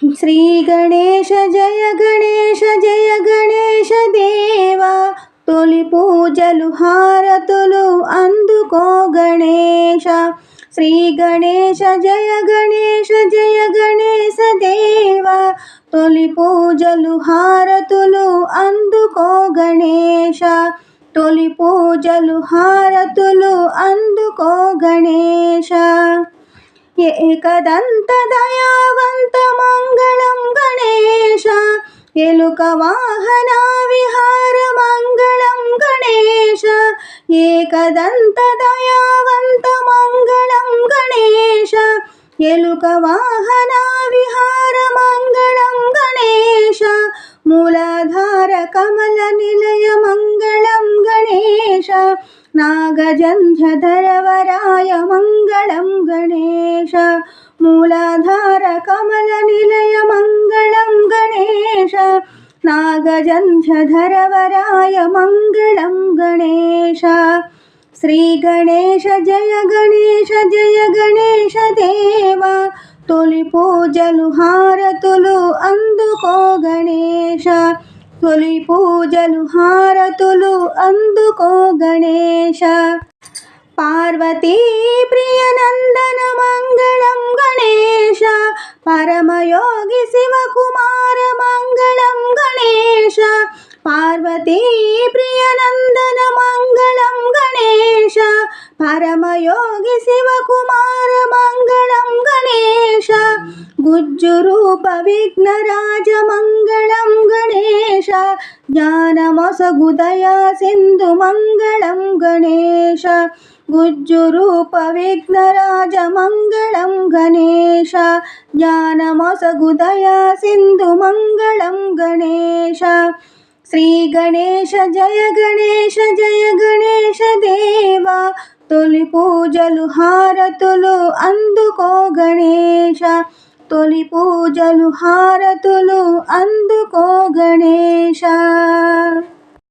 శ్రీ గణేశ జయ గణేశ దేవా, తొలి పూజలు హారతులు అందుకో గణేశ. శ్రీ గణేశ జయ గణేశ దేవా, తొలి పూజలు హారతులు అందుకో గణేశ. తొలి పూజలు హారతులు అందుకో గణేశ. ఏకదంత దయావంత మంగళం గణేశ, ఎలుక వాహన విహార మంగళం గణేశ. ఏకదంత దయావంత మంగళం గణేశ, ఎలుక వాహన విహార మంగళం గణేశ. మూలాధార కమల నిలయ మంగళం గణేశ, నాగజంధ్యధర వరాయ మంగళం గణేశ. మూలాధార కమల నిలయ మంగళం గణేశ, నాగజంధ్యధర వరాయ మంగళం గణేశ. శ్రీ గణేశ జయ గణేశ దేవా, తొలి పూజలు హారతులు అందుకో గణేశ. తొలి పూజలు హారతులు అందుకో గణేశ. పార్వతీ ప్రియనందన మంగళం గణేశ, పరమయోగి శివకుమార మంగళం గణేశ. పార్వతీ ప్రియనందన మంగళం గణేశ, పరమయోగి శివకుమార మంగళం గణేశ. గుజ్జు రూప విఘ్నరాజ మంగళం గణేశ, జ్ఞానమొసగు దయా సింధు మంగళం గణేశ. గుజ్జు రూప విఘ్నరాజ మంగళం గణేశ, జ్ఞానమొసగు దయా సింధు మంగళం గణేశ. శ్రీ గణేశ జయ గణేశ దేవా, తొలి పూజలు హారతులు అందుకో గణేశ. తొలి పూజలు హారతులు అందుకో గణేశ.